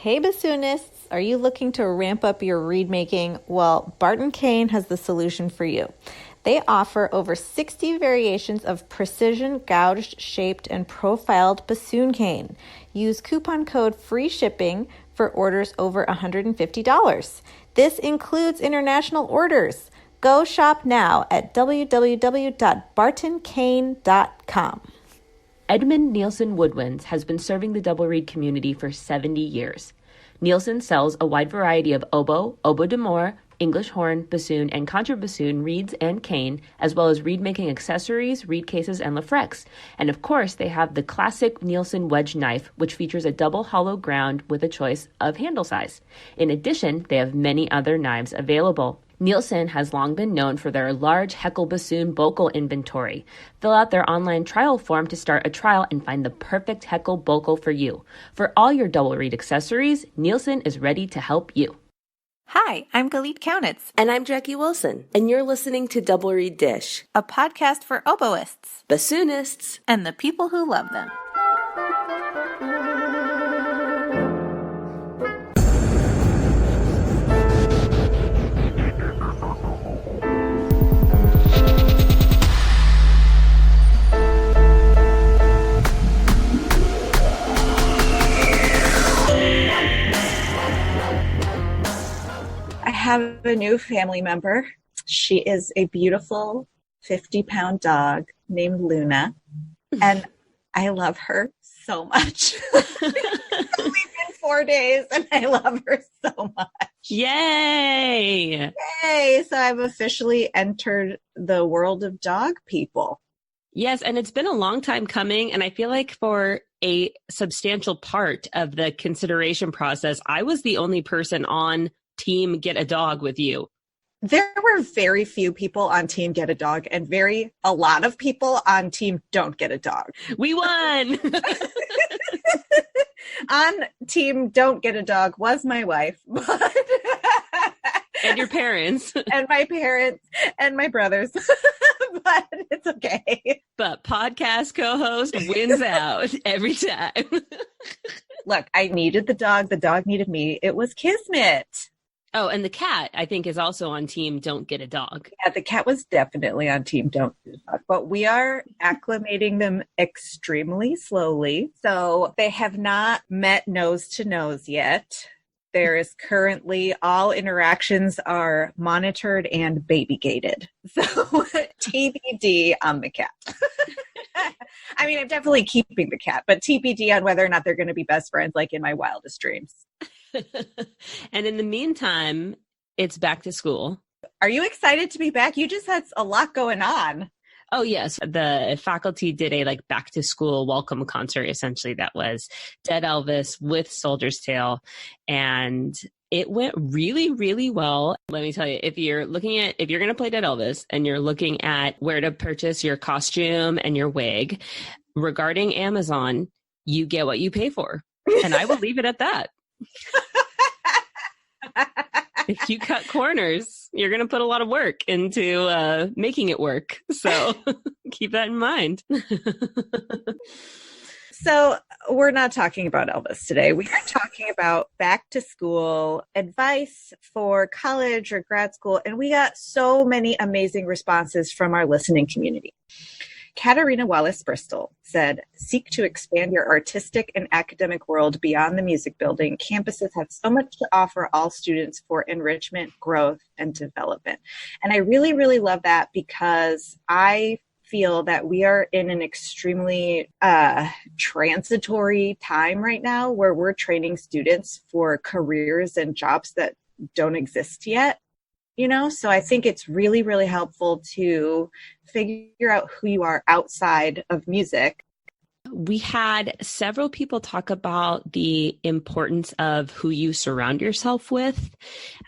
Hey bassoonists, are you looking to ramp up your reed making? Well, Barton Kane has the solution for you. They offer over 60 variations of precision gouged, shaped, and profiled bassoon cane. Use coupon code FREE SHIPPING for orders over $150. This includes international orders. Go shop now at www.bartonkane.com. Edmund Nielsen Woodwinds has been serving the DoubleReed community for 70 years. Nielsen sells a wide variety of oboe, oboe d'amore, English horn, bassoon, and contrabassoon reeds and cane, as well as reed-making accessories, reed cases, and lafrex. And of course, they have the classic Nielsen wedge knife, which features a double hollow ground with a choice of handle size. In addition, they have many other knives available. Nielsen has long been known for their large Heckle bassoon vocal inventory. Fill out their online trial form to start a trial and find the perfect Heckle vocal for you. For all your DoubleReed accessories, Nielsen is ready to help you. Hi, I'm Galit Kaunitz. And I'm Jackie Wilson. And you're listening to DoubleReed Dish, a podcast for oboists, bassoonists, and the people who love them. I have a new family member. She is a beautiful 50-pound dog named Luna, and I love her so much. It's only been 4 days, and I love her so much. Yay! Yay! So I've officially entered the world of dog people. Yes, and it's been a long time coming, and I feel like for a substantial part of the consideration process, I was the only person on Team Get a Dog with you. There were very few people on Team Get a Dog and a lot of people on Team Don't Get a Dog. We won! On Team Don't Get a Dog was my wife. And your parents. And my parents and my brothers. But it's okay. But podcast co-host wins out every time. Look, I needed the dog. The dog needed me. It was kismet. Oh, and the cat, I think, is also on Team Don't Get a Dog. Yeah, the cat was definitely on Team Don't Get a Dog. But we are acclimating them extremely slowly. So they have not met nose to nose yet. There is currently all interactions are monitored and baby gated. So TBD on the cat. I mean, I'm definitely keeping the cat, but TBD on whether or not they're going to be best friends like in my wildest dreams. And in the meantime, it's back to school. Are you excited to be back? You just had a lot going on. Oh, yes. The faculty did a back to school welcome concert. Essentially, that was Dead Elvis with Soldier's Tale. And it went really, really well. Let me tell you, if you're going to play Dead Elvis and you're looking at where to purchase your costume and your wig, regarding Amazon, you get what you pay for. And I will leave it at that. If you cut corners, you're going to put a lot of work into making it work. So keep that in mind. So we're not talking about Elvis today. We are talking about back to school advice for college or grad school. And we got so many amazing responses from our listening community. Katarina Wallace-Bristol said, seek to expand your artistic and academic world beyond the music building. Campuses have so much to offer all students for enrichment, growth, and development. And I really, really love that because I feel that we are in an extremely transitory time right now where we're training students for careers and jobs that don't exist yet. So I think it's really, really helpful to figure out who you are outside of music. We had several people talk about the importance of who you surround yourself with.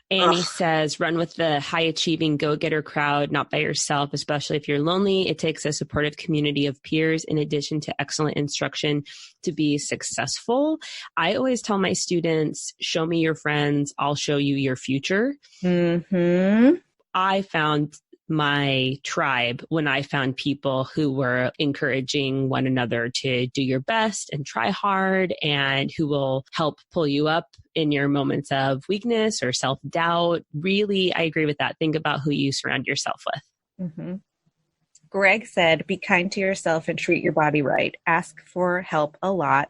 Annie says, run with the high-achieving go-getter crowd, not by yourself, especially if you're lonely. It takes a supportive community of peers in addition to excellent instruction to be successful. I always tell my students, show me your friends, I'll show you your future. Mm-hmm. I found my tribe when I found people who were encouraging one another to do your best and try hard, and who will help pull you up in your moments of weakness or self-doubt. Really, I agree with that. Think about who you surround yourself with. Mm-hmm. Greg said, be kind to yourself and treat your body right. Ask for help a lot.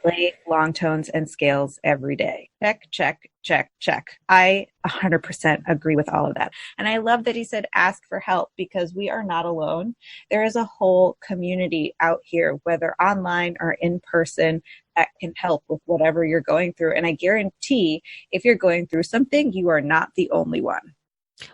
Play long tones and scales every day. Check, check, check, check. I 100% agree with all of that. And I love that he said ask for help, because we are not alone. There is a whole community out here, whether online or in person, that can help with whatever you're going through. And I guarantee if you're going through something, you are not the only one.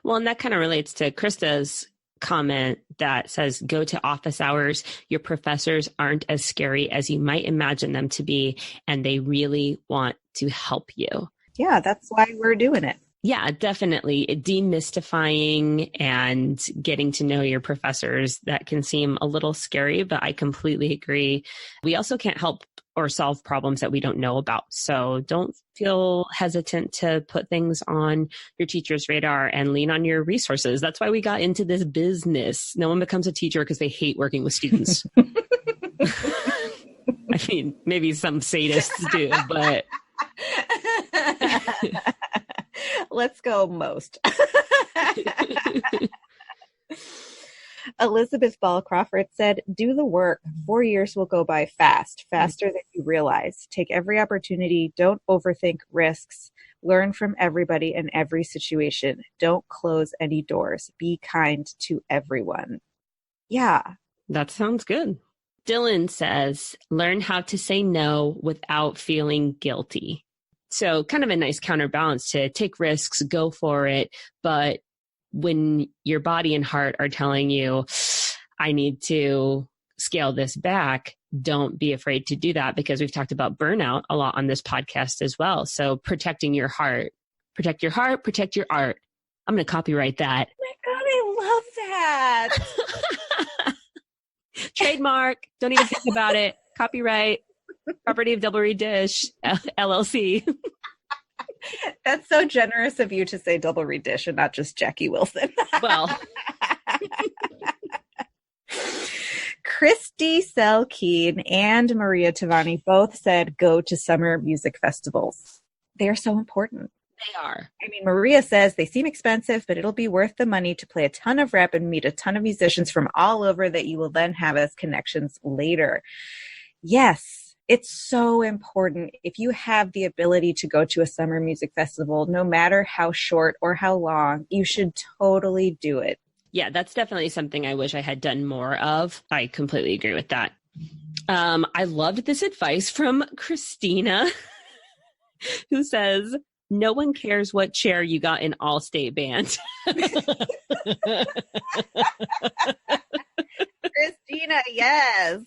Well, and that kind of relates to Krista's comment that says, go to office hours. Your professors aren't as scary as you might imagine them to be, and they really want to help you. Yeah, that's why we're doing it. Yeah, definitely. Demystifying and getting to know your professors, that can seem a little scary, but I completely agree. We also can't help or solve problems that we don't know about. So don't feel hesitant to put things on your teacher's radar and lean on your resources. That's why we got into this business. No one becomes a teacher because they hate working with students. I mean, maybe some sadists do, but... Let's go most. Elizabeth Ball Crawford said, do the work. 4 years will go by fast, faster than you realize. Take every opportunity. Don't overthink risks. Learn from everybody and every situation. Don't close any doors. Be kind to everyone. Yeah. That sounds good. Dylan says, learn how to say no without feeling guilty. So kind of a nice counterbalance to take risks, go for it. But when your body and heart are telling you, I need to scale this back, don't be afraid to do that, because we've talked about burnout a lot on this podcast as well. So protecting your heart, protect your heart, protect your art. I'm going to copyright that. Oh my God, I love that. Trademark. Don't even think about it. Copyright. Property of DoubleReed Dish, LLC. That's so generous of you to say DoubleReed Dish and not just Jackie Wilson. Well. Christy Selkeen and Maria Tavani both said go to summer music festivals. They are so important. They are. I mean, Maria says they seem expensive, but it'll be worth the money to play a ton of rep and meet a ton of musicians from all over that you will then have as connections later. Yes. It's so important. If you have the ability to go to a summer music festival, no matter how short or how long, you should totally do it. Yeah, that's definitely something I wish I had done more of. I completely agree with that. I loved this advice from Christina, who says, no one cares what chair you got in All-State Band. Christina, yes.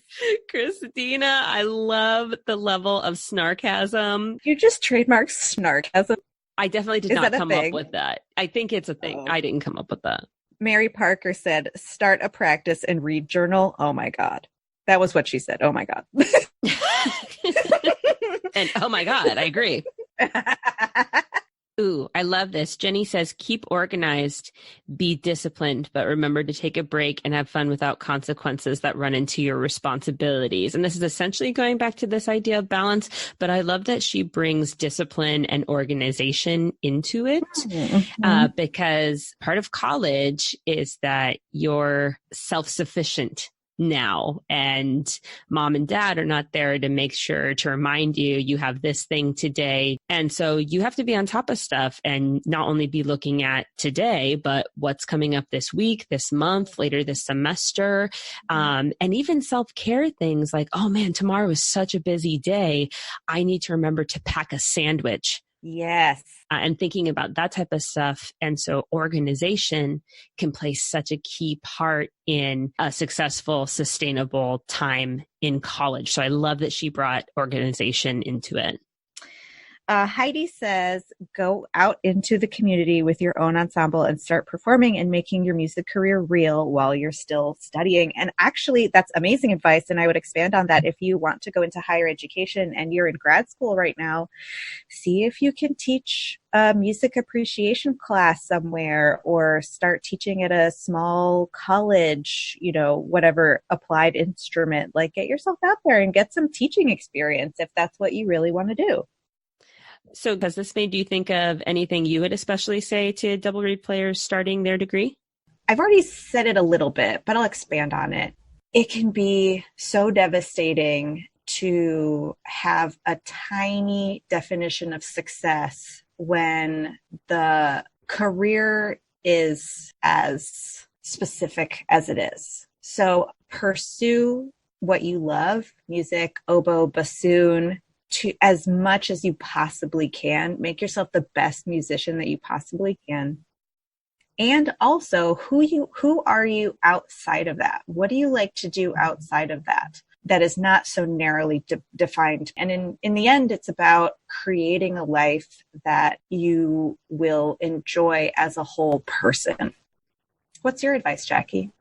Christina, I love the level of snarkasm. You just trademarked snarkasm. I definitely did not come up with that. I think it's a thing. I didn't come up with that. Mary Parker said, start a practice and read journal. Oh my God. That was what she said. Oh my God. And oh my God, I agree. Ooh, I love this. Jenny says, keep organized, be disciplined, but remember to take a break and have fun without consequences that run into your responsibilities. And this is essentially going back to this idea of balance, but I love that she brings discipline and organization into it, because part of college is that you're self-sufficient now, and mom and dad are not there to make sure to remind you you have this thing today. And so you have to be on top of stuff and not only be looking at today, but what's coming up this week, this month, later this semester, and even self-care things like, oh man, tomorrow is such a busy day. I need to remember to pack a sandwich. Yes. And thinking about that type of stuff. And so organization can play such a key part in a successful, sustainable time in college. So I love that she brought organization into it. Heidi says, go out into the community with your own ensemble and start performing and making your music career real while you're still studying. And actually, that's amazing advice. And I would expand on that. If you want to go into higher education and you're in grad school right now, see if you can teach a music appreciation class somewhere or start teaching at a small college, whatever applied instrument. Like, get yourself out there and get some teaching experience if that's what you really want to do. So has this made you think of anything you would especially say to DoubleReed players starting their degree? I've already said it a little bit, but I'll expand on it. It can be so devastating to have a tiny definition of success when the career is as specific as it is. So pursue what you love, music, oboe, bassoon, to as much as you possibly can. Make yourself the best musician that you possibly can. And also, who are you outside of that? What do you like to do outside of that? That is not so narrowly defined. And in the end, it's about creating a life that you will enjoy as a whole person. What's your advice, Jackie?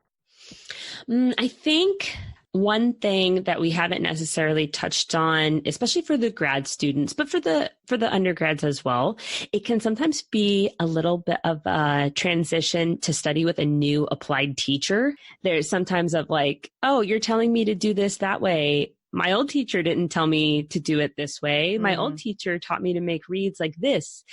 I think one thing that we haven't necessarily touched on, especially for the grad students, but for the undergrads as well, it can sometimes be a little bit of a transition to study with a new applied teacher. There's sometimes of like, oh, you're telling me to do this that way. My old teacher didn't tell me to do it this way. My old teacher taught me to make reeds like this.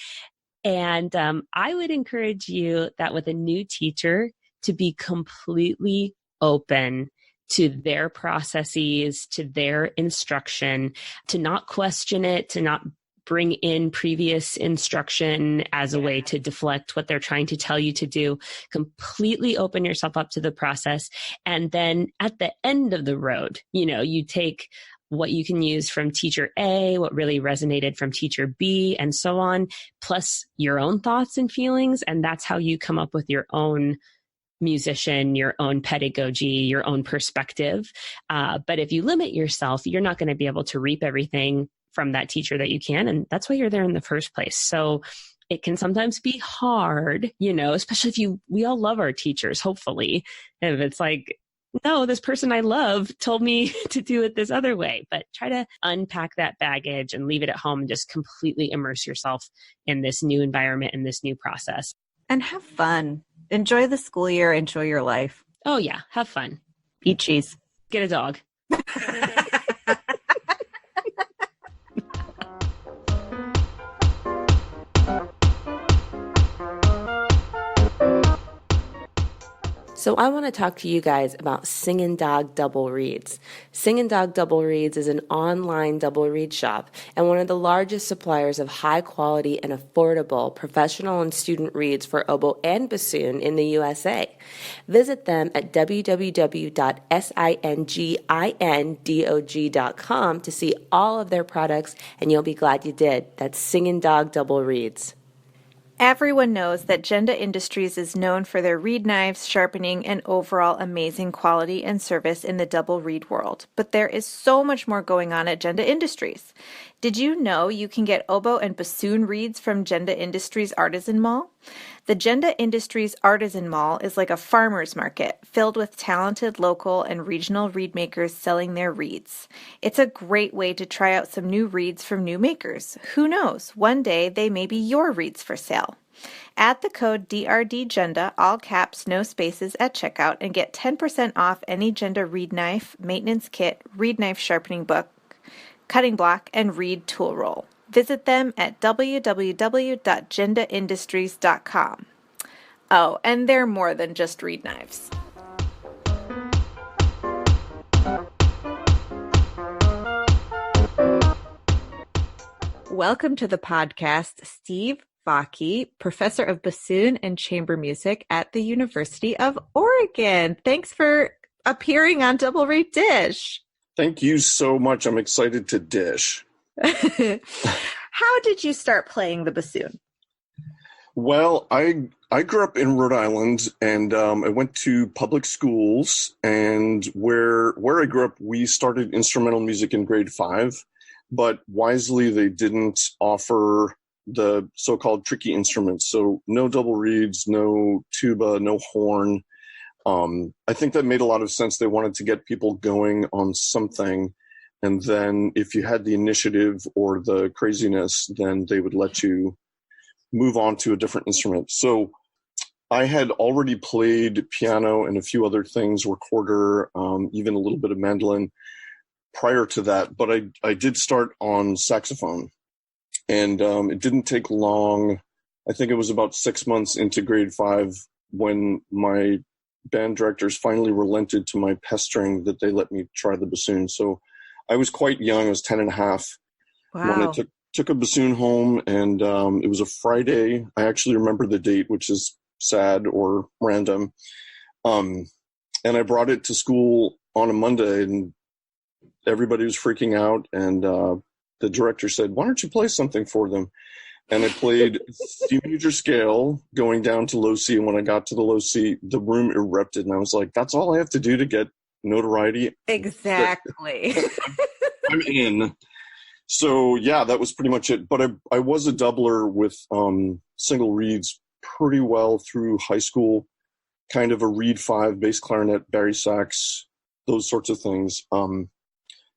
And I would encourage you that with a new teacher to be completely open to their processes, to their instruction, to not question it, to not bring in previous instruction as a way to deflect what they're trying to tell you to do. Completely open yourself up to the process. And then at the end of the road, you take what you can use from teacher A, what really resonated from teacher B, and so on, plus your own thoughts and feelings. And that's how you come up with your own musician, your own pedagogy, your own perspective. But if you limit yourself, you're not going to be able to reap everything from that teacher that you can. And that's why you're there in the first place. So it can sometimes be hard, especially if we all love our teachers, hopefully. And if it's like, no, this person I love told me to do it this other way, but try to unpack that baggage and leave it at home and just completely immerse yourself in this new environment and this new process. And have fun. Enjoy the school year. Enjoy your life. Oh, yeah. Have fun. Eat cheese. Get a dog. So I want to talk to you guys about Singin' Dog DoubleReeds. Singin' Dog DoubleReeds is an online double reed shop and one of the largest suppliers of high quality and affordable professional and student reeds for oboe and bassoon in the USA. Visit them at www.singindog.com to see all of their products, and you'll be glad you did. That's Singin' Dog DoubleReeds. Everyone knows that Genda Industries is known for their reed knives, sharpening, and overall amazing quality and service in the double reed world. But there is so much more going on at Genda Industries. Did you know you can get oboe and bassoon reeds from Genda Industries Artisan Mall? The Genda Industries Artisan Mall is like a farmer's market filled with talented local and regional reed makers selling their reeds. It's a great way to try out some new reeds from new makers. Who knows? One day they may be your reeds for sale. Add the code DRDGenda, all caps, no spaces, at checkout and get 10% off any Genda reed knife, maintenance kit, reed knife sharpening book, cutting block, and reed tool roll. Visit them at www.gendaindustries.com. Oh, and they're more than just reed knives. Welcome to the podcast, Steve Vacchi, professor of bassoon and chamber music at the University of Oregon. Thanks for appearing on DoubleReed Dish. Thank you so much. I'm excited to dish. How did you start playing the bassoon? Well, I grew up in Rhode Island, and I went to public schools. And where I grew up, we started instrumental music in grade 5. but wisely they didn't offer the so-called tricky instruments. So no double reeds, no tuba, no horn. I think that made a lot of sense. They wanted to get people going on something. And then if you had the initiative or the craziness, then they would let you move on to a different instrument. So I had already played piano and a few other things, recorder, even a little bit of mandolin prior to that. But I did start on saxophone. And it didn't take long. I think it was about 6 months into grade 5 when my band directors finally relented to my pestering that they let me try the bassoon. So I was quite young. I was 10 and a half when I took a bassoon home, and it was a Friday. I actually remember the date, which is sad or random. And I brought it to school on a Monday, and everybody was freaking out. And the director said, "Why don't you play something for them?" And I played C major scale going down to low C. And when I got to the low C, the room erupted. And I was like, that's all I have to do to get notoriety. Exactly. I'm in. So yeah, that was pretty much it. But I was a doubler with single reeds pretty well through high school, kind of a reed 5, bass clarinet, bari sax, those sorts of things.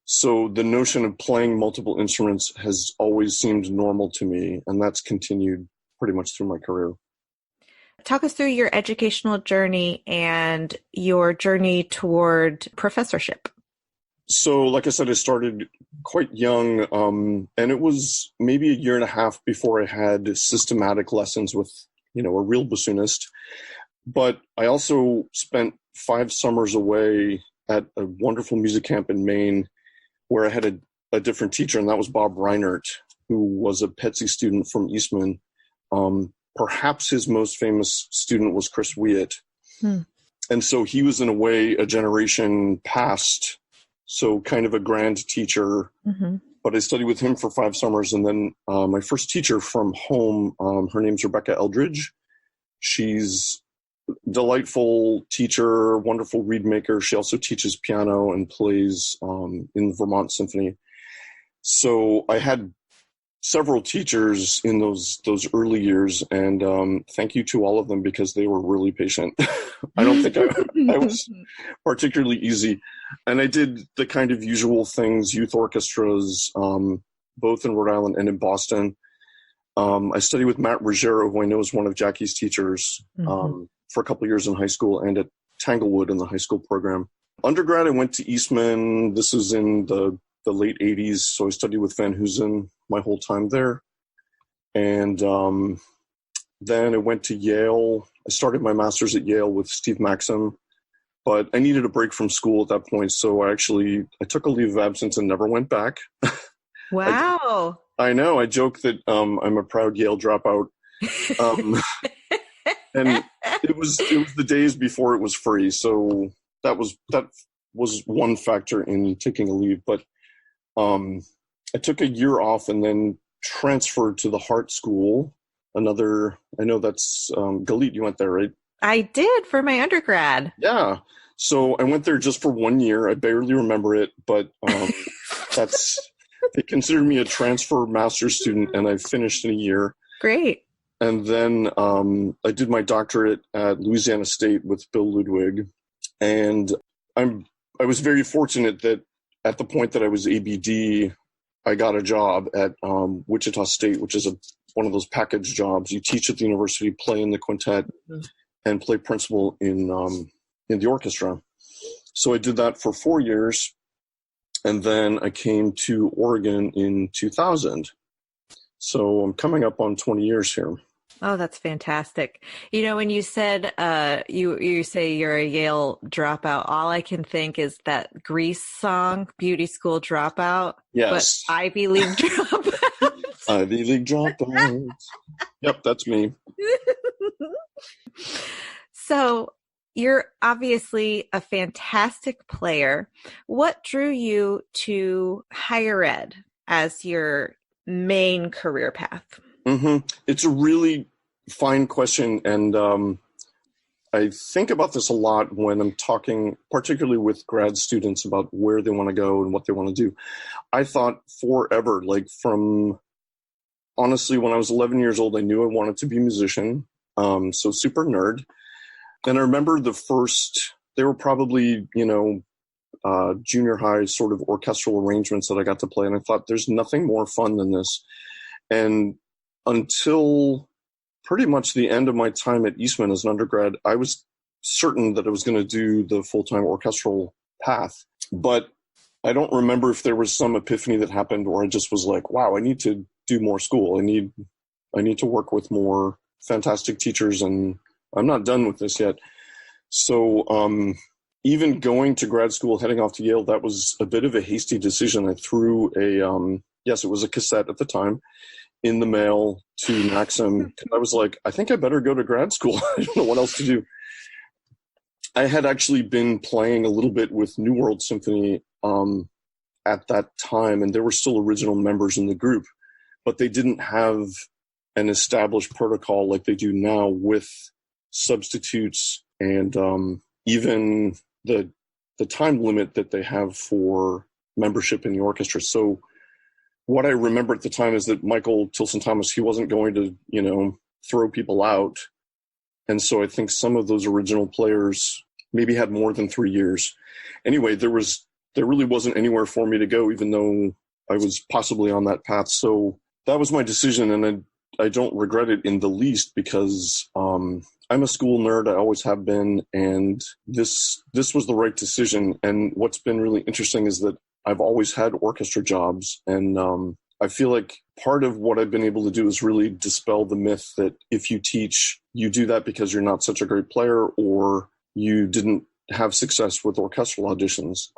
So the notion of playing multiple instruments has always seemed normal to me, and that's continued pretty much through my career. Talk us through your educational journey and your journey toward professorship. So like I said, I started quite young, and it was maybe a year and a half before I had systematic lessons with, a real bassoonist. But I also spent 5 summers away at a wonderful music camp in Maine, where I had a different teacher, and that was Bob Reinert, who was a Petsy student from Eastman. Perhaps his most famous student was Chris Wiett. And so he was, in a way, a generation past, so kind of a grand teacher. But I studied with him for 5 summers, and then my first teacher from home, her name's Rebecca Eldridge. She's delightful teacher, wonderful reed maker. She also teaches piano and plays in the Vermont Symphony. So I had several teachers in those early years, and thank you to all of them because they were really patient. I don't think I was particularly easy. And I did the kind of usual things, youth orchestras, both in Rhode Island and in Boston. I studied with Matt Ruggiero, who I know is one of Jackie's teachers, for a couple of years in high school, and at Tanglewood in the high school program. Undergrad, I went to Eastman. This was in the late 80s, so I studied with Van Hoosen my whole time there. And then I went to Yale. I started my master's at Yale with Steve Maxim, but I needed a break from school at that point, so I took a leave of absence and never went back. Wow. I know. I joke that I'm a proud Yale dropout. And it was the days before it was free, so that was one factor in taking a leave. But I took a year off and then transferred to the Hart School. I know that's Galit. You went there, right? I did for my undergrad. Yeah. So I went there just for 1 year. I barely remember it, but they considered me a transfer master's student, and I finished in a year. Great. And then I did my doctorate at Louisiana State with Bill Ludwig. And I was very fortunate that at the point that I was ABD, I got a job at Wichita State, which is one of those package jobs. You teach at the university, play in the quintet, and play principal in the orchestra. So I did that for 4 years. And then I came to Oregon in 2000. So I'm coming up on 20 years here. Oh, that's fantastic. When you said you say you're a Yale dropout, all I can think is that Grease song, Beauty School Dropout. Yes. But Ivy League dropout. Ivy League dropout. Yep, that's me. So you're obviously a fantastic player. What drew you to higher ed as your main career path? It's a really fine question, and I think about this a lot when I'm talking, particularly with grad students, about where they want to go and what they want to do. I thought forever, like from honestly, when I was 11 years old, I knew I wanted to be a musician. So super nerd. And I remember they were probably, junior high sort of orchestral arrangements that I got to play. And I thought there's nothing more fun than this. And until pretty much the end of my time at Eastman as an undergrad, I was certain that I was going to do the full-time orchestral path. But I don't remember if there was some epiphany that happened or I just was like, wow, I need to do more school. I need to work with more fantastic teachers, and I'm not done with this yet. So even going to grad school, heading off to Yale, that was a bit of a hasty decision. I threw it was a cassette at the time, in the mail to Maxim. I was like, I think I better go to grad school. I don't know what else to do. I had actually been playing a little bit with New World Symphony at that time, and there were still original members in the group, but they didn't have an established protocol like they do now with substitutes and even the time limit that they have for membership in the orchestra. So what I remember at the time is that Michael Tilson Thomas, he wasn't going to, throw people out. And so I think some of those original players maybe had more than 3 years. Anyway, there really wasn't anywhere for me to go, even though I was possibly on that path. So that was my decision, and I don't regret it in the least, because I'm a school nerd. I always have been, and this was the right decision. And what's been really interesting is that I've always had orchestra jobs, and I feel like part of what I've been able to do is really dispel the myth that if you teach, you do that because you're not such a great player or you didn't have success with orchestral auditions.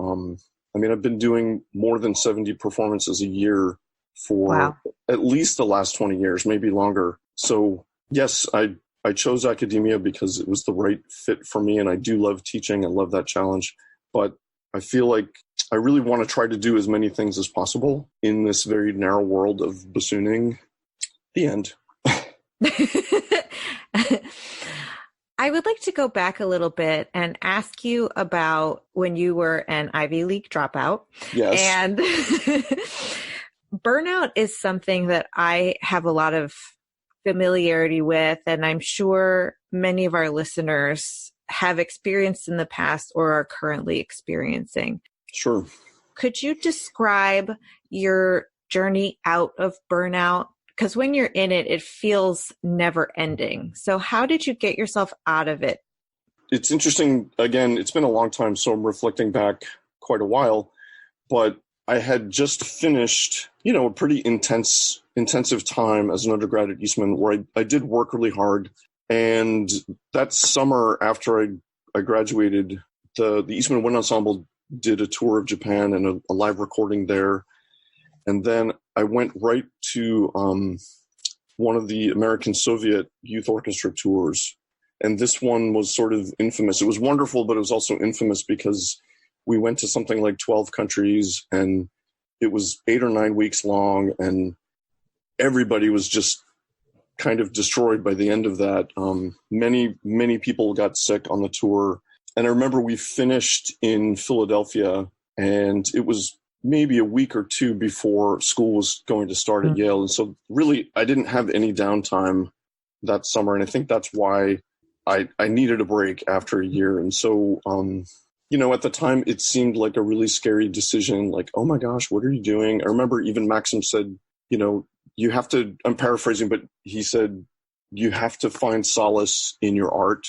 I've been doing more than 70 performances a year for at least the last 20 years, maybe longer. So yes, I chose academia because it was the right fit for me, and I do love teaching and love that challenge. But I feel like I really want to try to do as many things as possible in this very narrow world of bassooning. The end. I would like to go back a little bit and ask you about when you were an Ivy League dropout. Yes. And Burnout is something that I have a lot of familiarity with, and I'm sure many of our listeners have experienced in the past or are currently experiencing. Sure. Could you describe your journey out of burnout? Because when you're in it, it feels never ending. So how did you get yourself out of it? It's interesting. Again, it's been a long time, so I'm reflecting back quite a while, but I had just finished, a pretty intensive time as an undergrad at Eastman, where I did work really hard. And that summer after I graduated, the Eastman Wind Ensemble did a tour of Japan and a live recording there. And then I went right to one of the American Soviet youth orchestra tours. And this one was sort of infamous. It was wonderful, but it was also infamous because we went to something like 12 countries, and it was 8 or 9 weeks long, and everybody was just kind of destroyed by the end of that. Many people got sick on the tour. And I remember we finished in Philadelphia, and it was maybe a week or two before school was going to start at Yale. And so really, I didn't have any downtime that summer. And I think that's why I needed a break after a year. And so, at the time, it seemed like a really scary decision, like, oh my gosh, what are you doing? I remember even Maxim said, you have to, I'm paraphrasing, but he said, you have to find solace in your art.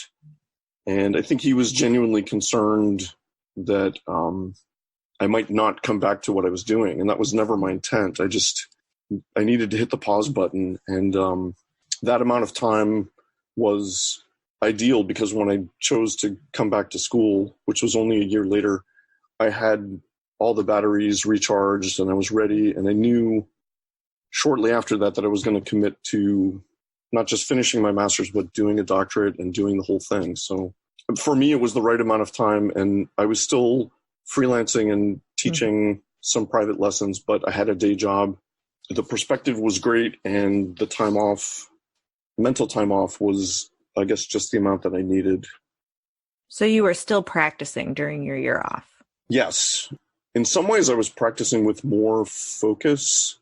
And I think he was genuinely concerned that I might not come back to what I was doing. And that was never my intent. I needed to hit the pause button. And that amount of time was ideal, because when I chose to come back to school, which was only a year later, I had all the batteries recharged and I was ready. And I knew shortly after that I was going to commit to not just finishing my master's, but doing a doctorate and doing the whole thing. So for me, it was the right amount of time, and I was still freelancing and teaching some private lessons, but I had a day job. The perspective was great, and the time off, mental time off, was, I guess, just the amount that I needed. So you were still practicing during your year off? Yes. In some ways, I was practicing with more focus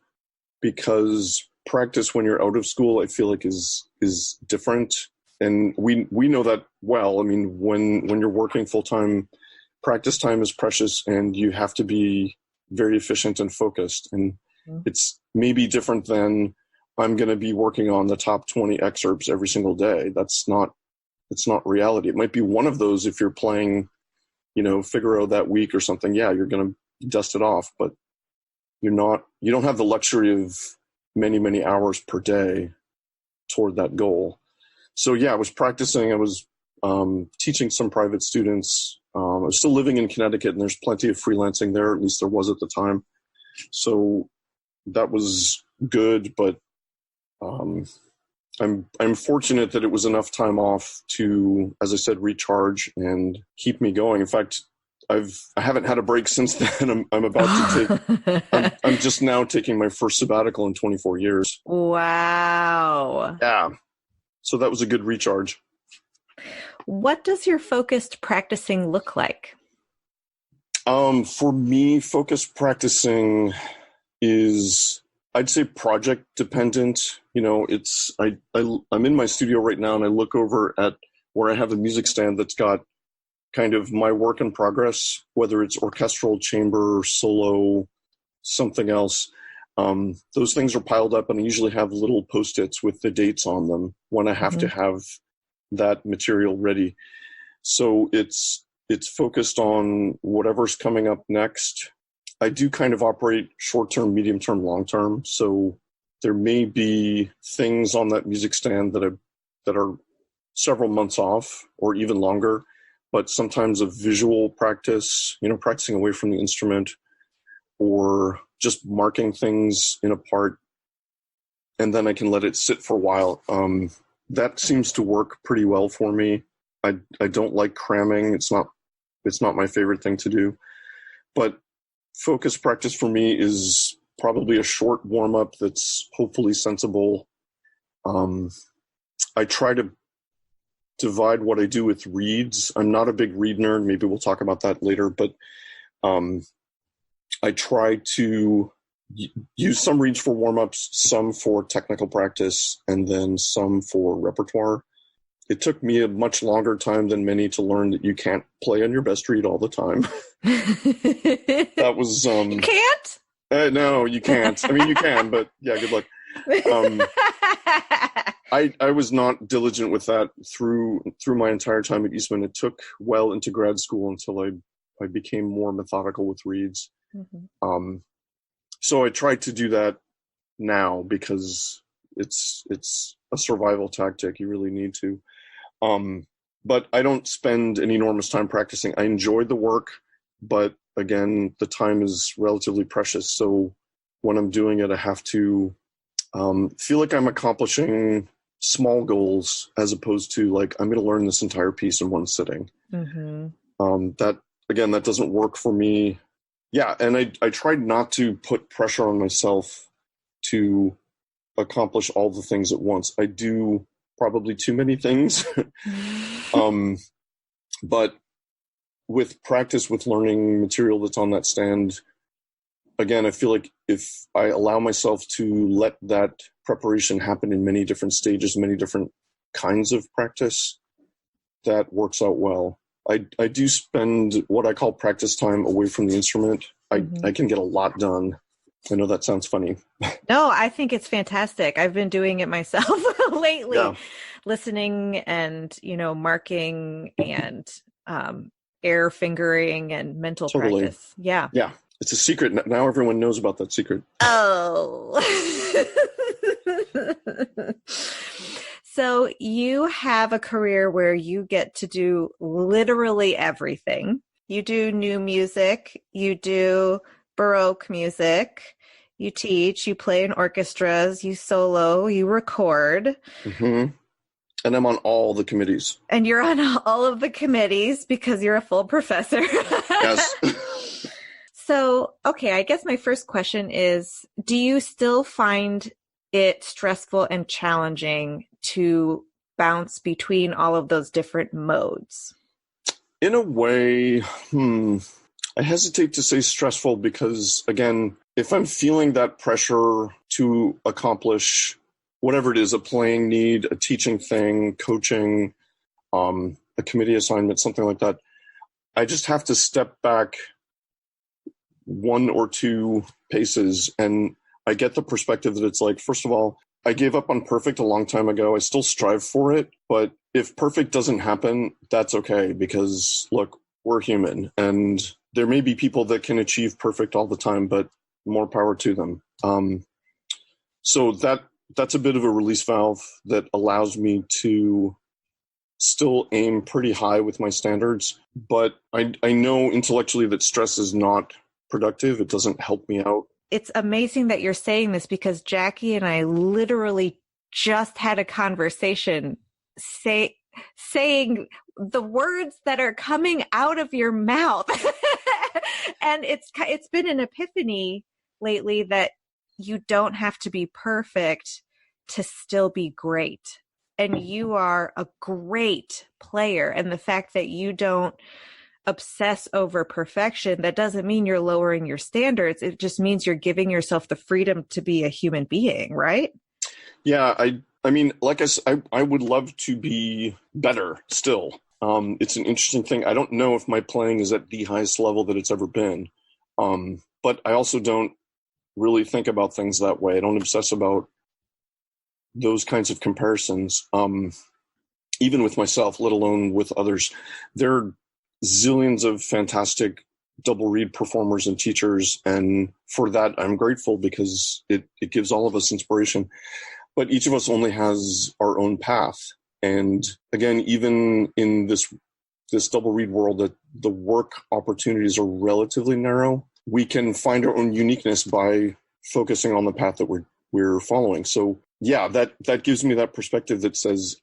because practice when you're out of school, I feel like is different. And we know that well. I mean, when you're working full time, practice time is precious and you have to be very efficient and focused. And it's maybe different than I'm going to be working on the top 20 excerpts every single day. It's not reality. It might be one of those if you're playing, Figaro that week or something. Yeah, you're going to dust it off, but you don't have the luxury of many, many hours per day toward that goal. So yeah, I was practicing. I was teaching some private students. I was still living in Connecticut, and there's plenty of freelancing there. At least there was at the time. So that was good, but I'm fortunate that it was enough time off to, as I said, recharge and keep me going. In fact, I haven't had a break since then. I'm about to take. I'm just now taking my first sabbatical in 24 years. Wow. Yeah. So that was a good recharge. What does your focused practicing look like? For me, focused practicing is, I'd say, project dependent. I'm in my studio right now and I look over at where I have a music stand that's got kind of my work in progress, whether it's orchestral, chamber, solo, something else. Those things are piled up and I usually have little Post-its with the dates on them when I have to have that material ready. So it's focused on whatever's coming up next. I do kind of operate short-term, medium-term, long-term. So there may be things on that music stand that are several months off or even longer, but sometimes a visual practice, practicing away from the instrument or just marking things in a part, and then I can let it sit for a while. That seems to work pretty well for me. I don't like cramming. It's not my favorite thing to do, but focus practice for me is probably a short warm-up that's hopefully sensible. I try to divide what I do with reeds. I'm not a big reed nerd. Maybe we'll talk about that later, but I try to use some reeds for warm-ups, some for technical practice, and then some for repertoire. It took me a much longer time than many to learn that you can't play on your best reed all the time. That was You can't? No, you can't. I mean, you can, but yeah, good luck. I was not diligent with that through my entire time at Eastman. It took well into grad school until I became more methodical with reeds. So I tried to do that now because it's a survival tactic. You really need to. But I don't spend an enormous time practicing. I enjoy the work, but again, the time is relatively precious. So when I'm doing it, I have to feel like I'm accomplishing small goals as opposed to like, I'm going to learn this entire piece in one sitting. That doesn't work for me. Yeah. And I tried not to put pressure on myself to accomplish all the things at once. I do probably too many things. But with practice, with learning material that's on that stand, again, I feel like if I allow myself to let that preparation happen in many different stages, many different kinds of practice, that works out well. I do spend what I call practice time away from the instrument. I can get a lot done. I know that sounds funny. No, I think it's fantastic. I've been doing it myself lately, listening and, marking and air fingering and mental practice. Yeah. Yeah. It's a secret. Now everyone knows about that secret. Oh. So you have a career where you get to do literally everything. You do new music, you do Baroque music, you teach, you play in orchestras, you solo, you record. And I'm on all the committees. And you're on all of the committees because you're a full professor. Yes. So, okay, I guess my first question is, do you still find it stressful and challenging to bounce between all of those different modes? In a way, I hesitate to say stressful because, again, if I'm feeling that pressure to accomplish whatever it is, a playing need, a teaching thing, coaching, a committee assignment, something like that, I just have to step back one or two paces, and I get the perspective that it's like, first of all, I gave up on perfect a long time ago. I still strive for it, but if perfect doesn't happen, that's okay, because look, we're human, and there may be people that can achieve perfect all the time, but more power to them. So that's a bit of a release valve that allows me to still aim pretty high with my standards, but I know intellectually that stress is not productive. It doesn't help me out. It's amazing that you're saying this, because Jackie and I literally just had a conversation saying the words that are coming out of your mouth. And it's been an epiphany lately that you don't have to be perfect to still be great. And you are a great player. And the fact that you don't obsess over perfection, that doesn't mean you're lowering your standards. It just means you're giving yourself the freedom to be a human being, right? Yeah, I mean, like I said, I would love to be better still. It's an interesting thing. I don't know if my playing is at the highest level that it's ever been. But I also don't really think about things that way. I don't obsess about those kinds of comparisons, even with myself, let alone with others. There are zillions of fantastic double reed performers and teachers, and for that I'm grateful, because it gives all of us inspiration. But each of us only has our own path. And again, even in this double reed world, that the work opportunities are relatively narrow, we can find our own uniqueness by focusing on the path that we're following. So yeah, that gives me that perspective that says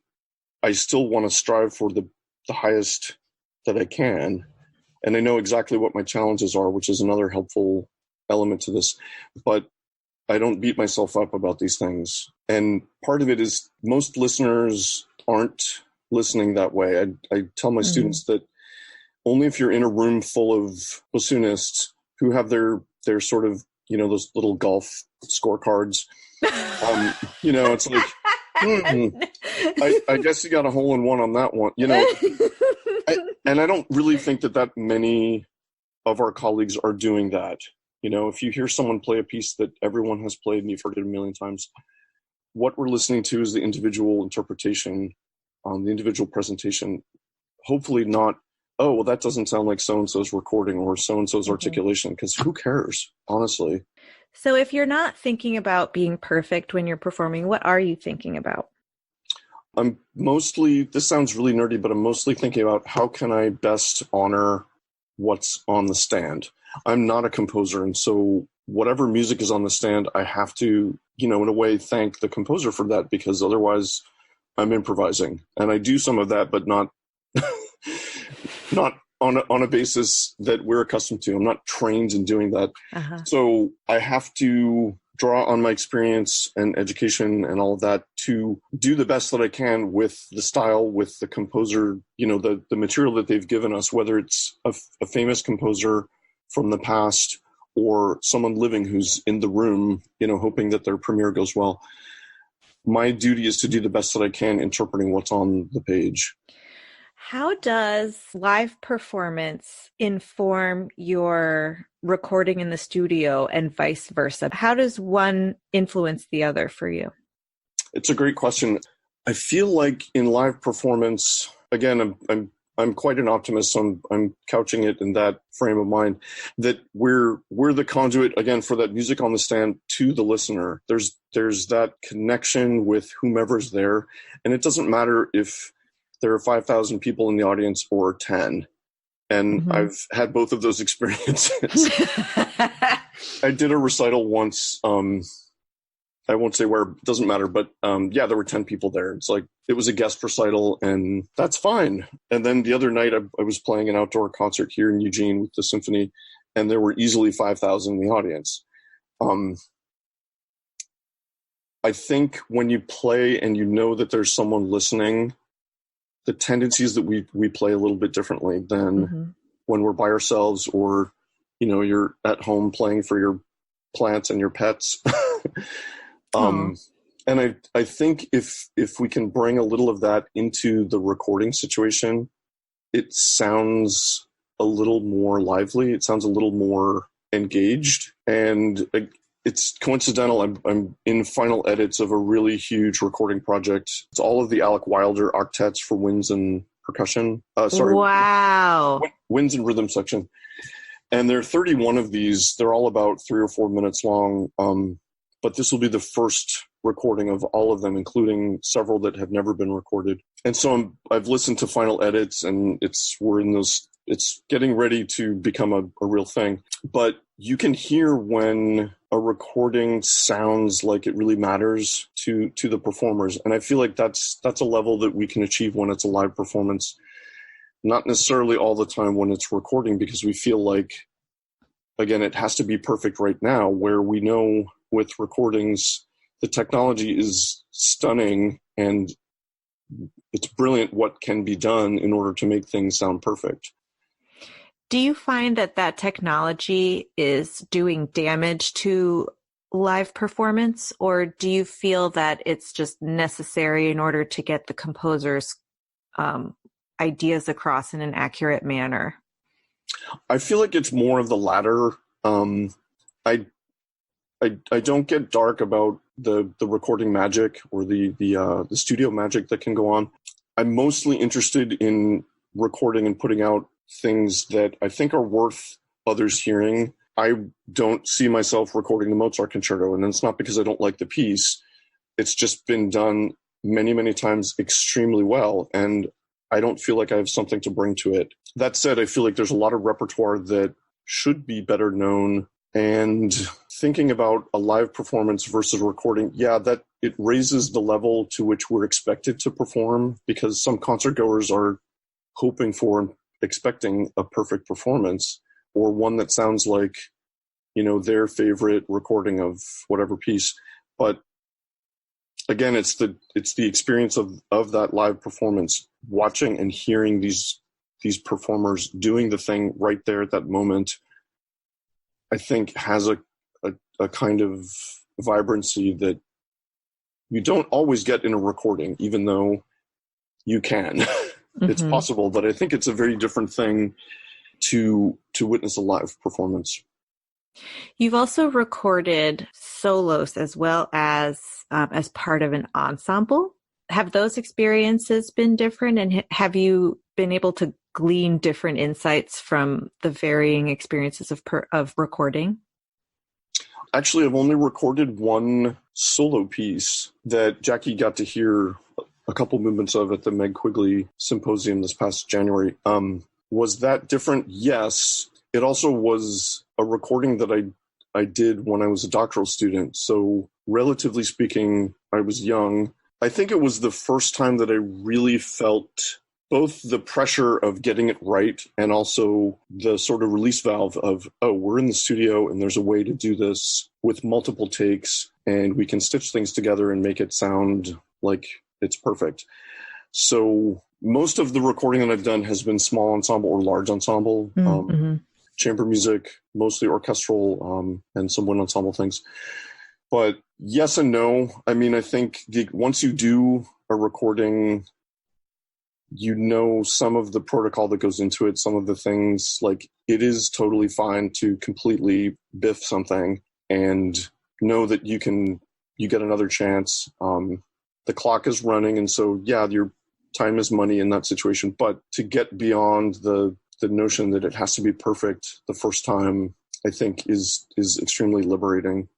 I still want to strive for the highest that I can. And I know exactly what my challenges are, which is another helpful element to this. But I don't beat myself up about these things. And part of it is most listeners aren't listening that way. I tell my students that only if you're in a room full of bassoonists who have their sort of, those little golf scorecards, it's like, I guess you got a hole in one on that one, and I don't really think that many of our colleagues are doing that. If you hear someone play a piece that everyone has played and you've heard it a million times, what we're listening to is the individual interpretation, the individual presentation. Hopefully not, oh, well, that doesn't sound like so-and-so's recording or so-and-so's articulation, because who cares, honestly? So if you're not thinking about being perfect when you're performing, what are you thinking about? I'm mostly, this sounds really nerdy, but I'm mostly thinking about how can I best honor what's on the stand. I'm not a composer, and so whatever music is on the stand, I have to, in a way, thank the composer for that, because otherwise I'm improvising. And I do some of that, but not not on a basis that we're accustomed to. I'm not trained in doing that. So I have to draw on my experience and education and all of that to do the best that I can with the style, with the composer, the material that they've given us, whether it's a famous composer from the past or someone living who's in the room, hoping that their premiere goes well. My duty is to do the best that I can interpreting what's on the page. How does live performance inform your recording in the studio and vice versa? How does one influence the other for you? It's a great question. I feel like in live performance, again, I'm quite an optimist, so I'm couching it in that frame of mind, that we're the conduit, again, for that music on the stand to the listener. There's that connection with whomever's there, and it doesn't matter if there are 5,000 people in the audience or 10. And I've had both of those experiences. I did a recital once. I won't say where, it doesn't matter, but there were 10 people there. It's like, it was a guest recital, and that's fine. And then the other night I was playing an outdoor concert here in Eugene with the symphony, and there were easily 5,000 in the audience. I think when you play and you know that there's someone listening, the tendencies that we play a little bit differently than when we're by ourselves, or, you know, you're at home playing for your plants and your pets. And I think if we can bring a little of that into the recording situation, it sounds a little more lively. It sounds a little more engaged. And it's coincidental. I'm in final edits of a really huge recording project. It's all of the Alec Wilder octets for winds and percussion. Wow. Winds and rhythm section. And there are 31 of these. They're all about 3 or 4 minutes long. But this will be the first recording of all of them, including several that have never been recorded. And so I've listened to final edits, and it's getting ready to become a real thing. But you can hear when a recording sounds like it really matters to the performers. And I feel like that's a level that we can achieve when it's a live performance. Not necessarily all the time when it's recording, because we feel like, again, it has to be perfect right now, where we know with recordings, the technology is stunning and it's brilliant what can be done in order to make things sound perfect. Do you find that technology is doing damage to live performance, or do you feel that it's just necessary in order to get the composer's ideas across in an accurate manner? I feel like it's more of the latter. I don't get dark about the recording magic or the studio magic that can go on. I'm mostly interested in recording and putting out things that I think are worth others hearing. I don't see myself recording the Mozart concerto, and it's not because I don't like the piece. It's just been done many, many times extremely well, and I don't feel like I have something to bring to it. That said, I feel like there's a lot of repertoire that should be better known. And thinking about a live performance versus recording, that it raises the level to which we're expected to perform, because some concert goers are hoping for and expecting a perfect performance, or one that sounds like, you know, their favorite recording of whatever piece. But again, it's the experience of that live performance, watching and hearing these performers doing the thing right there at that moment, I think has a kind of vibrancy that you don't always get in a recording, even though you can. It's possible, but I think it's a very different thing to witness a live performance. You've also recorded solos as well as part of an ensemble. Have those experiences been different, and have you been able to glean different insights from the varying experiences of recording? Actually, I've only recorded one solo piece that Jackie got to hear a couple movements of at the Meg Quigley Symposium this past January. Was that different? Yes. It also was a recording that I did when I was a doctoral student. So relatively speaking, I was young. I think it was the first time that I really felt both the pressure of getting it right and also the sort of release valve of, oh, we're in the studio and there's a way to do this with multiple takes and we can stitch things together and make it sound like it's perfect. So most of the recording that I've done has been small ensemble or large ensemble, chamber music, mostly orchestral, and some wind ensemble things. But yes and no. I mean, I think once you do a recording, you know some of the protocol that goes into it, some of the things, like it is totally fine to completely biff something and know that you get another chance. The clock is running, and so your time is money in that situation. But to get beyond the notion that it has to be perfect the first time, I think is extremely liberating.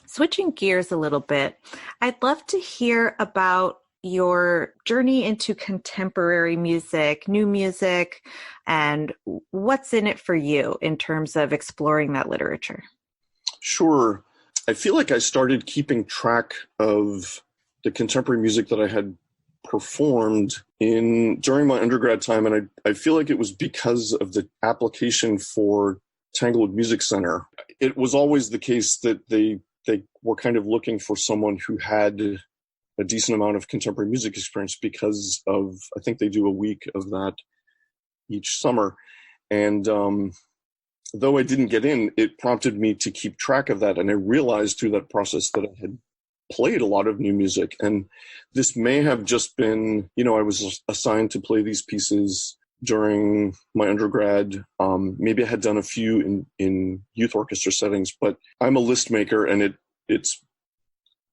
Switching gears a little bit, I'd love to hear about your journey into contemporary music, new music, and what's in it for you in terms of exploring that literature. Sure. I feel like I started keeping track of the contemporary music that I had performed during my undergrad time, and I feel like it was because of the application for Tanglewood Music Center. It was always the case that they were kind of looking for someone who had a decent amount of contemporary music experience because of, I think they do a week of that each summer. And though I didn't get in, it prompted me to keep track of that. And I realized through that process that I had played a lot of new music. And this may have just been, I was assigned to play these pieces during my undergrad. Maybe I had done a few in youth orchestra settings, but I'm a list maker, and it's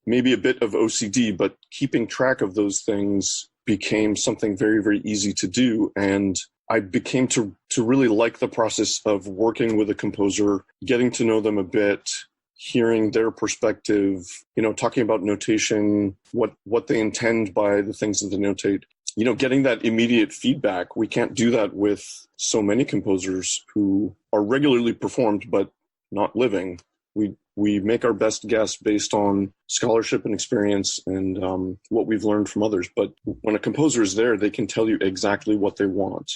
maybe a bit of OCD, but keeping track of those things became something very, very easy to do. And I became to really like the process of working with a composer, getting to know them a bit, hearing their perspective, talking about notation, what they intend by the things that they notate, getting that immediate feedback. We can't do that with so many composers who are regularly performed but not living. We make our best guess based on scholarship and experience and what we've learned from others. But when a composer is there, they can tell you exactly what they want.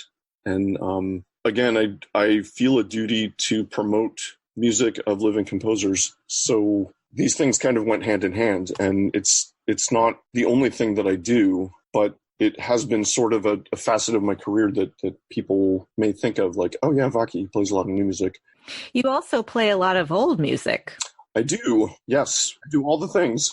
And again, I feel a duty to promote music of living composers. So these things kind of went hand in hand, and it's not the only thing that I do, but it has been sort of a facet of my career that people may think of, like, oh yeah, Vacchi plays a lot of new music. You also play a lot of old music. I do. Yes. I do all the things.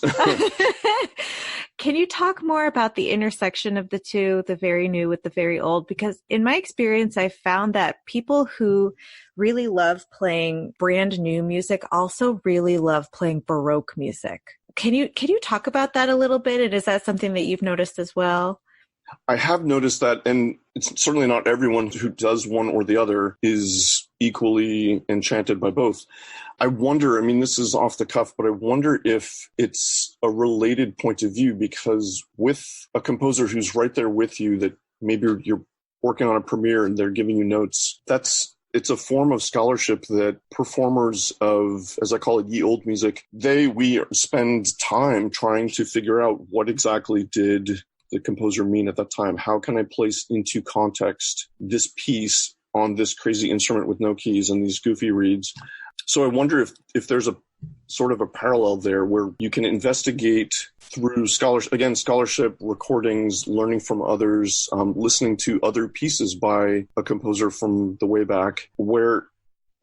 Can you talk more about the intersection of the two, the very new with the very old? Because in my experience, I found that people who really love playing brand new music also really love playing Baroque music. Can you talk about that a little bit? And is that something that you've noticed as well? I have noticed that, and it's certainly not everyone who does one or the other is equally enchanted by both. I wonder, this is off the cuff, but I wonder if it's a related point of view, because with a composer who's right there with you, that maybe you're working on a premiere and they're giving you notes, it's a form of scholarship that performers of, as I call it, ye old music, we spend time trying to figure out what exactly did the composer mean at that time. How can I place into context this piece on this crazy instrument with no keys and these goofy reeds? So I wonder if there's a sort of a parallel there where you can investigate through scholarship, recordings, learning from others, listening to other pieces by a composer from the way back, where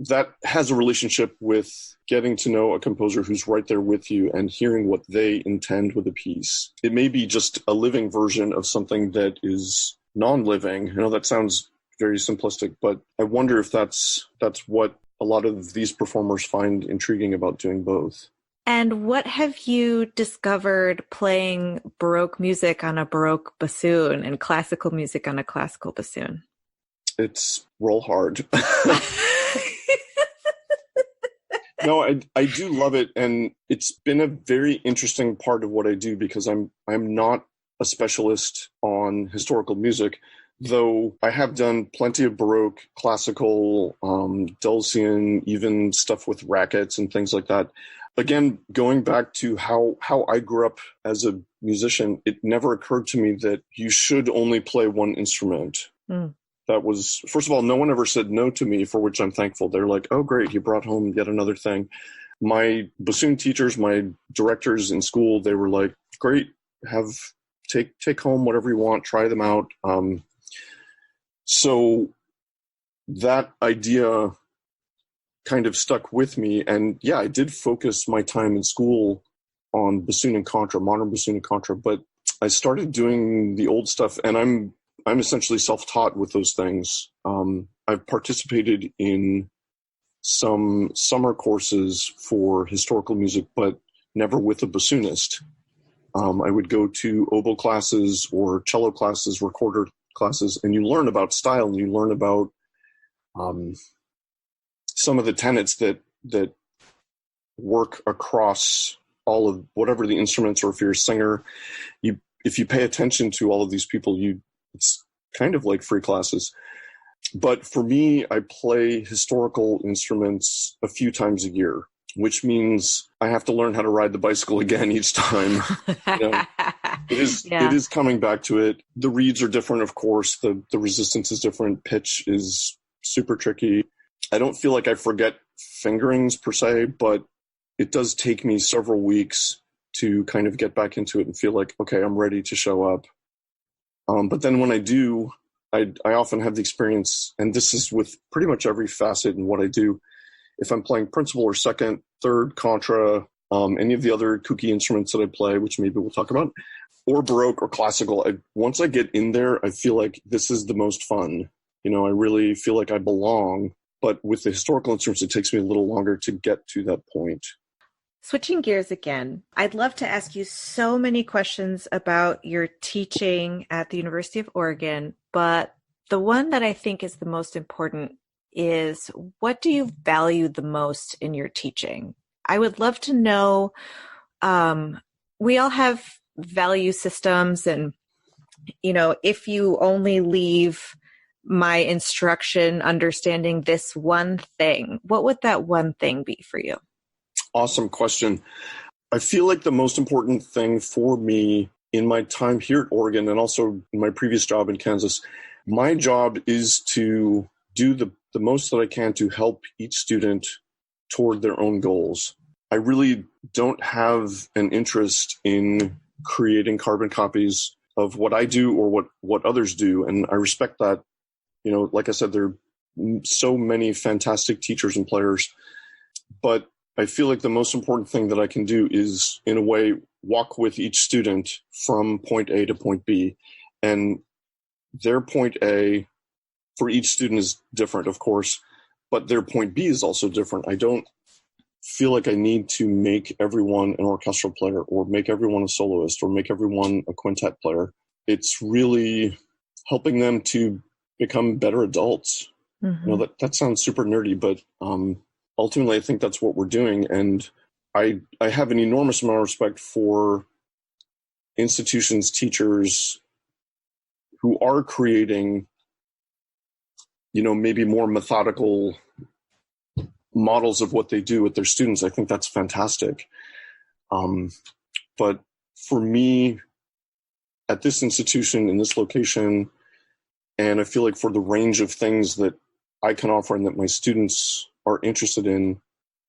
that has a relationship with getting to know a composer who's right there with you and hearing what they intend with a piece. It may be just a living version of something that is non-living. I know that sounds very simplistic, but I wonder if that's what a lot of these performers find intriguing about doing both. And what have you discovered playing Baroque music on a Baroque bassoon and classical music on a classical bassoon? It's roll hard. No, I do love it, and it's been a very interesting part of what I do, because I'm not a specialist on historical music, though I have done plenty of Baroque, classical, Dulcian, even stuff with rackets and things like that. Again, going back to how I grew up as a musician, it never occurred to me that you should only play one instrument. Mm. That was, first of all, no one ever said no to me, for which I'm thankful. They're like, oh, great, you brought home yet another thing. My bassoon teachers, my directors in school, they were like, great, take home whatever you want, try them out. So that idea kind of stuck with me. And yeah, I did focus my time in school on bassoon and contra, modern bassoon and contra, but I started doing the old stuff, and I'm essentially self-taught with those things. I've participated in some summer courses for historical music, but never with a bassoonist. I would go to oboe classes or cello classes, recorder classes, and you learn about style, and you learn about some of the tenets that work across all of whatever the instruments, or if you're a singer, if you pay attention to all of these people, it's kind of like free classes. But for me, I play historical instruments a few times a year, which means I have to learn how to ride the bicycle again each time. It is coming back to it. The reeds are different, of course. The resistance is different. Pitch is super tricky. I don't feel like I forget fingerings per se, but it does take me several weeks to kind of get back into it and feel like, okay, I'm ready to show up. But then when I do, I often have the experience, and this is with pretty much every facet in what I do. If I'm playing principal or second, third, contra, any of the other kooky instruments that I play, which maybe we'll talk about, or Baroque or classical, once I get in there, I feel like this is the most fun. You know, I really feel like I belong. But with the historical instruments, it takes me a little longer to get to that point. Switching gears again, I'd love to ask you so many questions about your teaching at the University of Oregon, but the one that I think is the most important is, what do you value the most in your teaching? I would love to know, we all have value systems, and, you know, if you only leave my instruction understanding this one thing, what would that one thing be for you? Awesome question. I feel like the most important thing for me in my time here at Oregon, and also in my previous job in Kansas, my job is to do the most that I can to help each student toward their own goals. I really don't have an interest in creating carbon copies of what I do or what others do, and I respect that. You know, like I said, there are so many fantastic teachers and players, but I feel like the most important thing that I can do is, in a way, walk with each student from point A to point B. And their point A for each student is different, of course, but their point B is also different. I don't feel like I need to make everyone an orchestral player or make everyone a soloist or make everyone a quintet player. It's really helping them to become better adults. Mm-hmm. You know, that sounds super nerdy, but ultimately, I think that's what we're doing. And I have an enormous amount of respect for institutions, teachers who are creating, you know, maybe more methodical models of what they do with their students. I think that's fantastic. But for me, at this institution, in this location, and I feel like for the range of things that I can offer and that my students are interested in,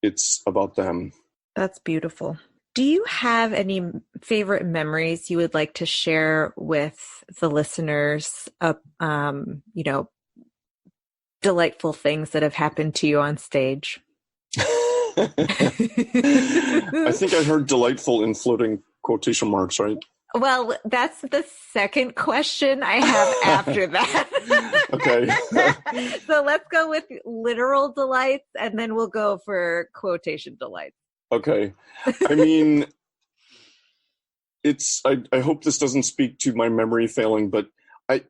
it's about them. That's beautiful. Do you have any favorite memories you would like to share with the listeners of, you know, delightful things that have happened to you on stage? I think I heard delightful in floating quotation marks, right? Well, that's the second question I have after that. Okay. So let's go with literal delights, and then we'll go for quotation delights. Okay. I mean, I hope this doesn't speak to my memory failing, but I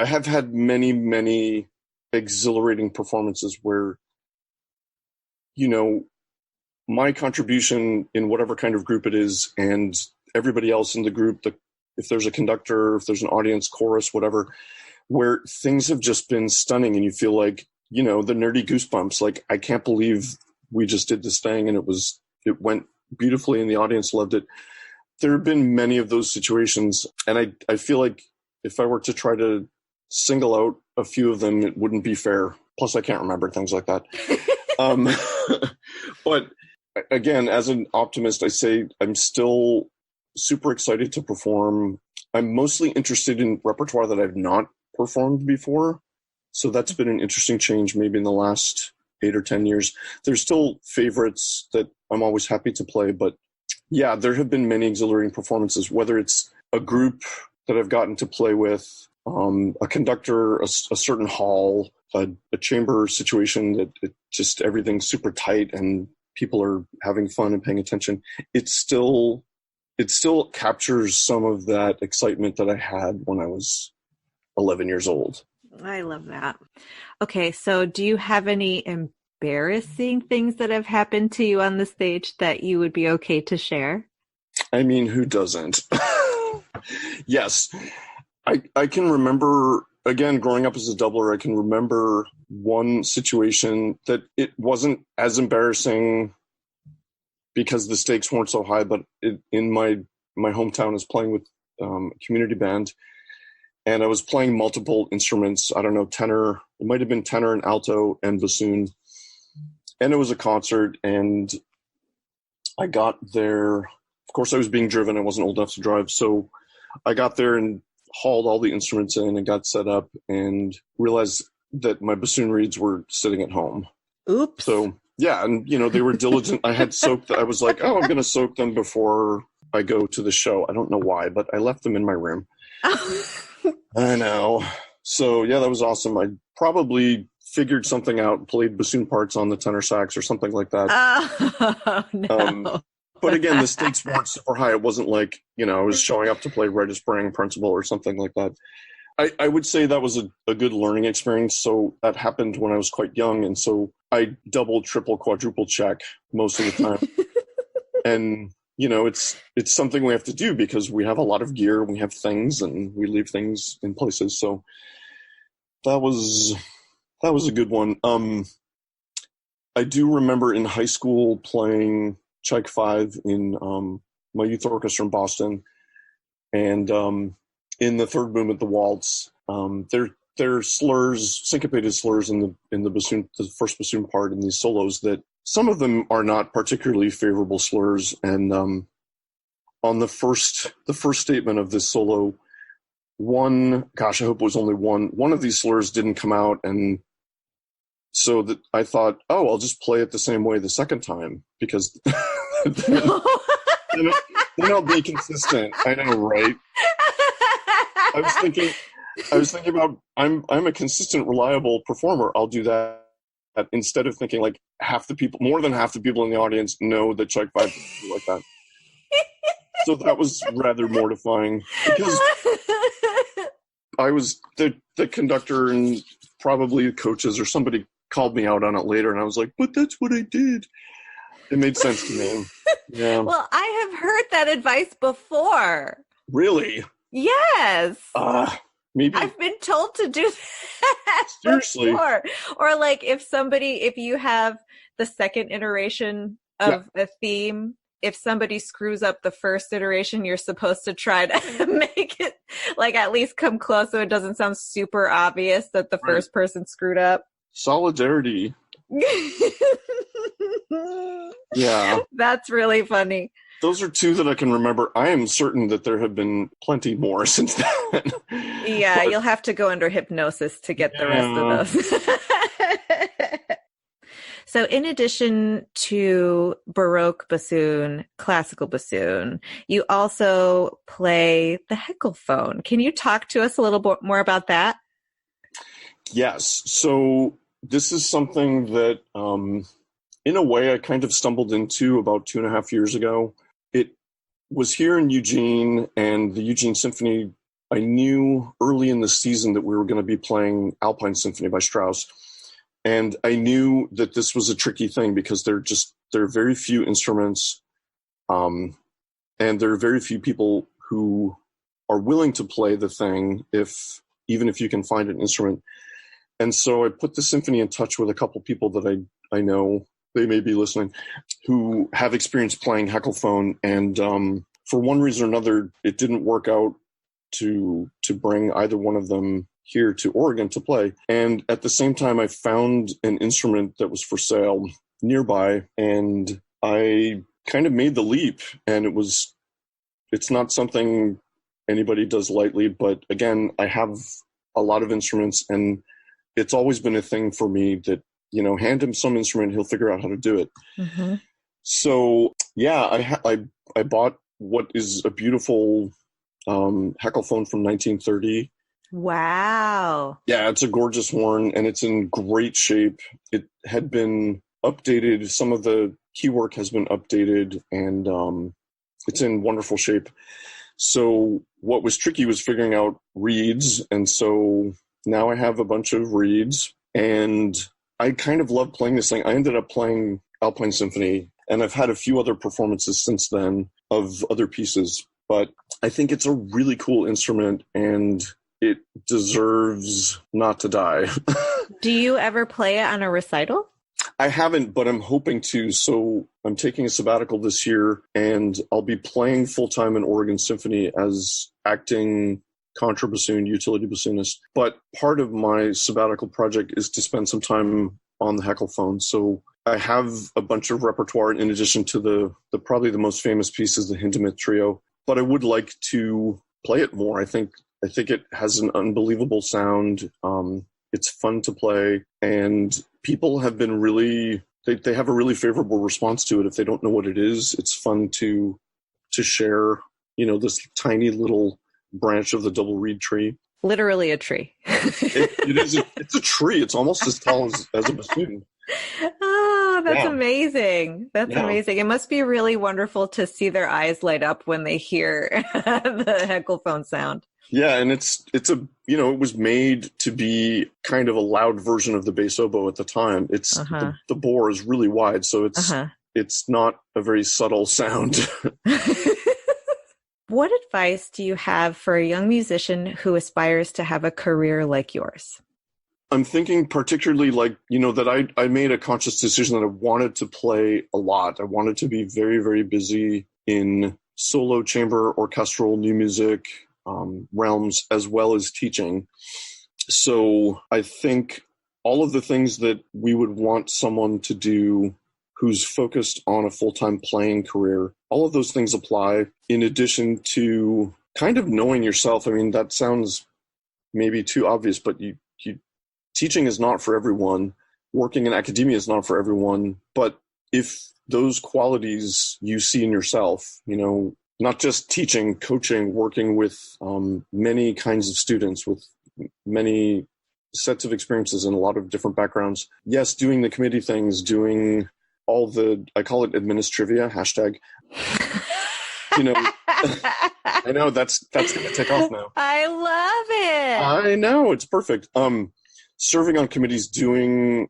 have had many, many exhilarating performances where, you know, my contribution in whatever kind of group it is, and everybody else in the group, if there's a conductor, if there's an audience, chorus, whatever, where things have just been stunning and you feel like, you know, the nerdy goosebumps, like, I can't believe we just did this thing and it went beautifully and the audience loved it. There have been many of those situations, and I feel like if I were to try to single out a few of them, it wouldn't be fair. Plus, I can't remember things like that. But again, as an optimist, I say I'm still super excited to perform. I'm mostly interested in repertoire that I've not performed before. So that's been an interesting change maybe in the last 8 or 10 years. There's still favorites that I'm always happy to play, but yeah, there have been many exhilarating performances, whether it's a group that I've gotten to play with, a conductor, a certain hall, a chamber situation that just everything's super tight and people are having fun and paying attention. It still captures some of that excitement that I had when I was 11 years old. I love that. Okay, so do you have any embarrassing things that have happened to you on the stage that you would be okay to share? I mean, who doesn't? Yes. I can remember, again, growing up as a doubler, I can remember one situation that it wasn't as embarrassing because the stakes weren't so high, but in my hometown, I was playing with a community band, and I was playing multiple instruments. I don't know, tenor, it might have been tenor and alto and bassoon. And it was a concert, and I got there of course, I was being driven. I wasn't old enough to drive. So I got there and hauled all the instruments in and got set up and realized that my bassoon reeds were sitting at home. Oops. So, yeah, and, they were diligent. I had soaked, I was like, I'm going to soak them before I go to the show. I don't know why, but I left them in my room. I know. So, yeah, that was awesome. I probably figured something out, played bassoon parts on the tenor sax or something like that. Oh, no. But again, the stakes weren't super high. It wasn't like, I was showing up to play Rite of Spring Principal or something like that. I would say that was a good learning experience. So that happened when I was quite young. And so I double, triple, quadruple check most of the time. And, it's something we have to do because we have a lot of gear, we have things, and we leave things in places. So that was a good one. I do remember in high school playing Czech 5 in my youth orchestra in Boston. And in the third movement, the waltz, there are slurs, syncopated slurs in the bassoon, the first bassoon part in these solos that some of them are not particularly favorable slurs. And on the first statement of this solo, I hope it was only one of these slurs didn't come out. And so that I thought, I'll just play it the same way the second time because then I'll be consistent. I know, right? I was thinking about I'm a consistent, reliable performer. I'll do that instead of thinking like more than half the people in the audience know that Czech 5 is like that. So that was rather mortifying because I was the conductor and probably the coaches or somebody called me out on it later, and I was like, but that's what I did. It made sense to me. Yeah. Well, I have heard that advice before. Really? Yes. Maybe I've been told to do that. Seriously. Before. Or like if you have the second iteration of a theme, if somebody screws up the first iteration, you're supposed to try to make it like at least come close so it doesn't sound super obvious that the first person screwed up. Solidarity. Yeah. That's really funny. Those are two that I can remember. I am certain that there have been plenty more since then. Yeah, you'll have to go under hypnosis to get the rest of those. So in addition to Baroque bassoon, classical bassoon, you also play the Hecklephone. Can you talk to us a little bit more about that? Yes. So this is something that, in a way, I kind of stumbled into about 2.5 years ago. It was here in Eugene, and the Eugene Symphony, I knew early in the season that we were going to be playing Alpine Symphony by Strauss. And I knew that this was a tricky thing because there are very few instruments, and there are very few people who are willing to play the thing even if you can find an instrument. And so I put the symphony in touch with a couple people that I know, they may be listening, who have experience playing Hecklephone. And for one reason or another, it didn't work out to bring either one of them here to Oregon to play. And at the same time, I found an instrument that was for sale nearby, and I kind of made the leap. And it's not something anybody does lightly, but again, I have a lot of instruments, and it's always been a thing for me that, hand him some instrument, he'll figure out how to do it. Mm-hmm. So yeah, I bought what is a beautiful Hecklephone from 1930. Wow. Yeah, it's a gorgeous horn, and it's in great shape. It had been updated. Some of the keywork has been updated, and it's in wonderful shape. So what was tricky was figuring out reeds, and so now I have a bunch of reeds, and I kind of love playing this thing. I ended up playing Alpine Symphony, and I've had a few other performances since then of other pieces, but I think it's a really cool instrument, and it deserves not to die. Do you ever play it on a recital? I haven't, but I'm hoping to. So I'm taking a sabbatical this year, and I'll be playing full-time in Oregon Symphony as acting contrabassoon, utility bassoonist. But part of my sabbatical project is to spend some time on the Hecklephone. So I have a bunch of repertoire in addition to the probably the most famous piece is the Hindemith Trio, but I would like to play it more. I think it has an unbelievable sound. It's fun to play, and people have been really, they have a really favorable response to it. If they don't know what it is, it's fun to share, this tiny little branch of the double reed tree. Literally a tree. It's a tree. It's almost as tall as a bassoon. Oh, that's amazing. That's amazing. It must be really wonderful to see their eyes light up when they hear the Hecklephone sound. Yeah, and it's it was made to be kind of a loud version of the bass oboe at the time. It's the bore is really wide, so it's not a very subtle sound. What advice do you have for a young musician who aspires to have a career like yours? I'm thinking particularly that I made a conscious decision that I wanted to play a lot. I wanted to be very, very busy in solo, chamber, orchestral, new music realms, as well as teaching. So I think all of the things that we would want someone to do who's focused on a full-time playing career, all of those things apply, in addition to kind of knowing yourself. I mean, that sounds maybe too obvious, but teaching is not for everyone. Working in academia is not for everyone. But if those qualities you see in yourself, not just teaching, coaching, working with many kinds of students with many sets of experiences and a lot of different backgrounds. Yes, doing the committee things, doing all I call it administrivia, hashtag. I know that's going to take off now. I love it. I know, it's perfect. Serving on committees, doing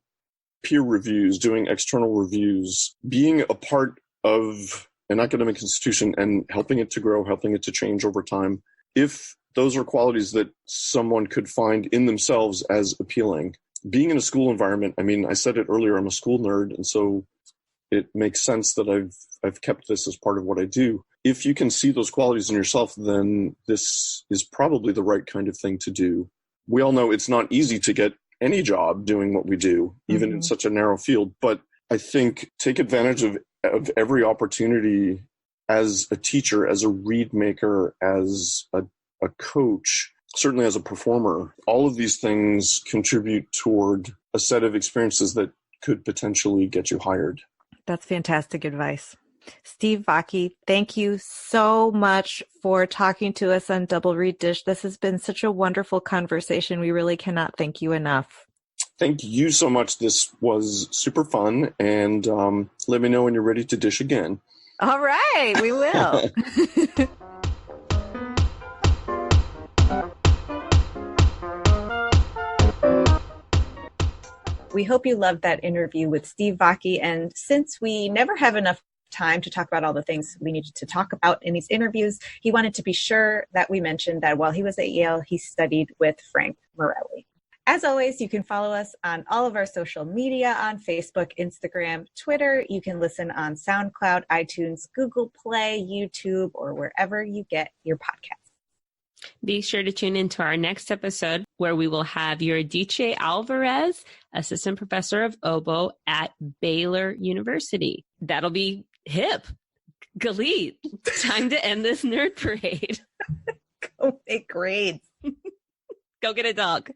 peer reviews, doing external reviews, being a part of an academic institution and helping it to grow, helping it to change over time. If those are qualities that someone could find in themselves as appealing, being in a school environment, I mean, I said it earlier, I'm a school nerd, and so it makes sense that I've kept this as part of what I do. If you can see those qualities in yourself, then this is probably the right kind of thing to do. We all know it's not easy to get any job doing what we do, even in such a narrow field, but I think take advantage of every opportunity as a teacher, as a reed maker, as a coach, certainly as a performer. All of these things contribute toward a set of experiences that could potentially get you hired. That's fantastic advice. Steve Vacchi, thank you so much for talking to us on Double Reed Dish. This has been such a wonderful conversation. We really cannot thank you enough. Thank you so much. This was super fun. And let me know when you're ready to dish again. All right, we will. We hope you loved that interview with Steve Vacchi. And since we never have enough time to talk about all the things we needed to talk about in these interviews, he wanted to be sure that we mentioned that while he was at Yale, he studied with Frank Morelli. As always, you can follow us on all of our social media on Facebook, Instagram, Twitter. You can listen on SoundCloud, iTunes, Google Play, YouTube, or wherever you get your podcasts. Be sure to tune into our next episode where we will have Eurydice Alvarez, assistant professor of oboe at Baylor University. That'll be hip. Galit, time to end this nerd parade. Go make grades. Go get a dog.